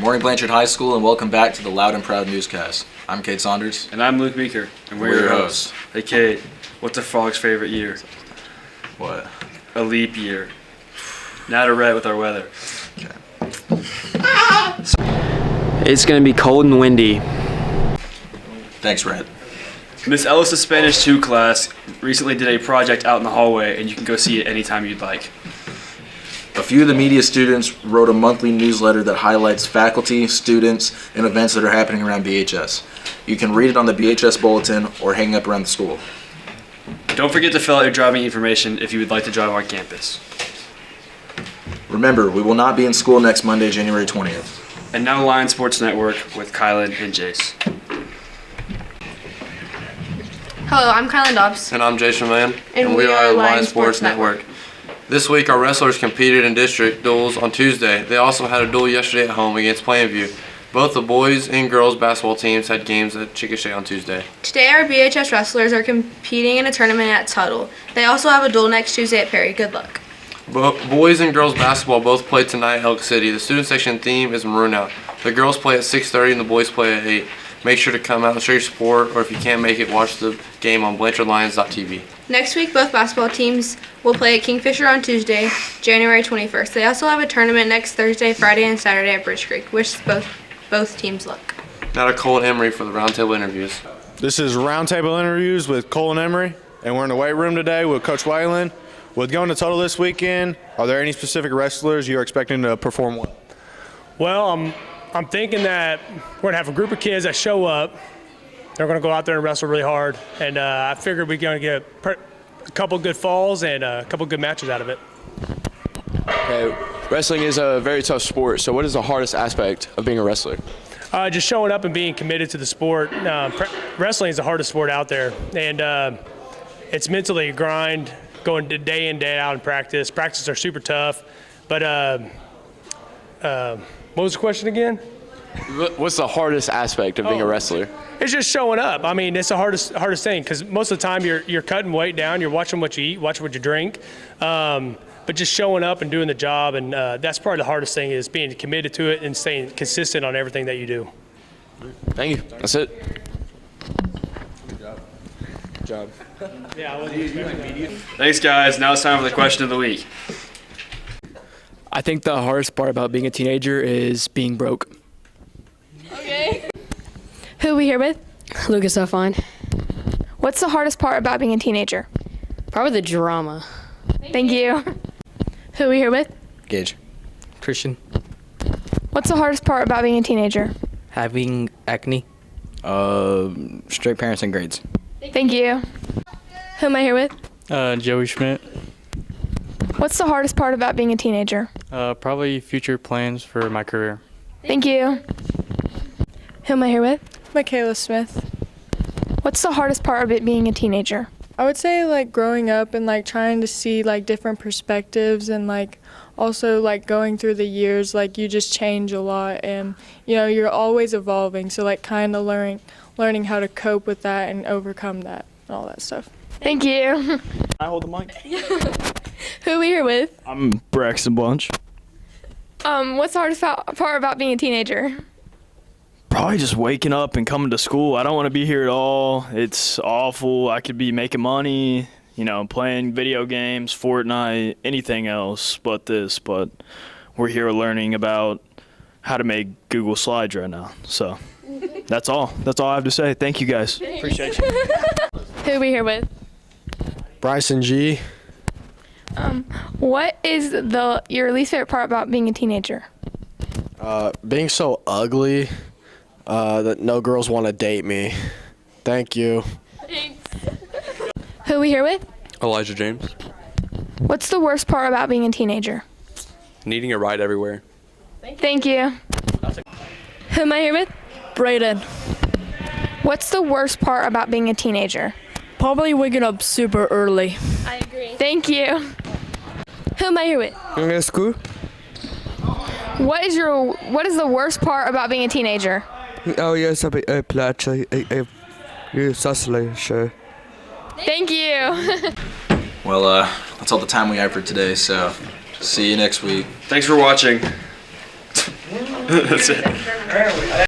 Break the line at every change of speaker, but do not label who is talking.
morning, Blanchard High School, and welcome back to the Loud and Proud Newscast. I'm Kate Saunders.
And I'm Luke Meeker. And we're your hosts. Hey Kate, what's a frog's favorite year?
What?
A leap year. Not a ret with our weather.
Okay.
It's going to be cold and windy.
Thanks, Red.
Miss Ellis' Spanish 2 class recently did a project out in the hallway, and you can go see it anytime you'd like.
A few of the media students wrote a monthly newsletter that highlights faculty, students, and events that are happening around BHS. You can read it on the BHS bulletin or hang up around the school.
Don't forget to fill out your driving information if you would like to drive on campus.
Remember, we will not be in school next Monday, January 20th.
And now Lion Sports Network with Kylan and Jace.
Hello, I'm Kylan Dobbs.
And I'm Jason Mann.
And we are Lion Sports Network.
This week, our wrestlers competed in district duels on Tuesday. They also had a duel yesterday at home against Plainview. Both the boys and girls basketball teams had games at Chickasha on Tuesday.
Today, our BHS wrestlers are competing in a tournament at Tuttle. They also have a duel next Tuesday at Perry. Good luck.
Boys and girls basketball both play tonight at Elk City. The student section theme is Maroon Out. The girls play at 6:30 and the boys play at 8. Make sure to come out and show your support, or if you can't make it, watch the game on BlanchardLions.tv.
Next week, both basketball teams will play at Kingfisher on Tuesday, January 21st. They also have a tournament next Thursday, Friday, and Saturday at Bridge Creek. Wish both teams luck.
Now to Cole and Emery for the roundtable interviews.
This is Roundtable Interviews with Cole and Emery, and we're in the weight room today with Coach Whalen. With going to Tuttle this weekend, are there any specific wrestlers you're expecting to perform well?
Well, I'm thinking that we're going to have a group of kids that show up. They're going to go out there and wrestle really hard. And I figured we're going to get a couple good falls and a couple good matches out of it.
Okay, wrestling is a very tough sport. So what is the hardest aspect of being a wrestler?
Just showing up and being committed to the sport. Wrestling is the hardest sport out there. And it's mentally a grind, going day in, day out in practice. Practices are super tough. But what was the question again?
What's the hardest aspect of being a wrestler?
It's just showing up. I mean, it's the hardest thing because most of the time you're cutting weight down, you're watching what you eat, watching what you drink, but just showing up and doing the job, and that's probably the hardest thing is being committed to it and staying consistent on everything that you do.
Thank you. That's it.
Good job.
Yeah, I wasn't expecting that.
Thanks, guys. Now it's time for the question of the week.
I think the hardest part about being a teenager is being broke.
Okay. Who are we here with?
Lucas Fine.
What's the hardest part about being a teenager?
Probably the drama.
Thank you. Who are we here with?
Gage.
Christian.
What's the hardest part about being a teenager?
Having acne.
Straight parents and grades.
Thank you. Who am I here with?
Joey Schmidt.
What's the hardest part about being a teenager?
Probably future plans for my career.
Thank you. Who am I here with?
Michaela Smith.
What's the hardest part of it being a teenager?
I would say like growing up and like trying to see like different perspectives and like also like going through the years, like you just change a lot and you know you're always evolving, so like kind of learning how to cope with that and overcome that and all that stuff.
Thank you.
I hold the mic.
Who are we here with?
I'm Braxton Bunch.
What's the hardest part about being a teenager?
Probably just waking up and coming to school. I don't want to be here at all. It's awful. I could be making money, playing video games, Fortnite, anything else but this. But we're here learning about how to make Google Slides right now. So that's all. That's all I have to say. Thank you, guys. Appreciate you.
Who are we here with?
Bryson G.
What is your least favorite part about being a teenager?
Being so ugly that no girls want to date me. Thank you.
Thanks. Who are we here with?
Elijah James.
What's the worst part about being a teenager?
Needing a ride everywhere.
Thank you. Who am I here with?
Brayden.
What's the worst part about being a teenager?
Probably waking up super early.
I agree. Thank you. Who am I here with?
Going to school?
What is the worst part about being a teenager?
Oh yes, I plać sure.
Thank you.
Well, that's all the time we have for today, so see you next week.
Thanks for watching. That's it.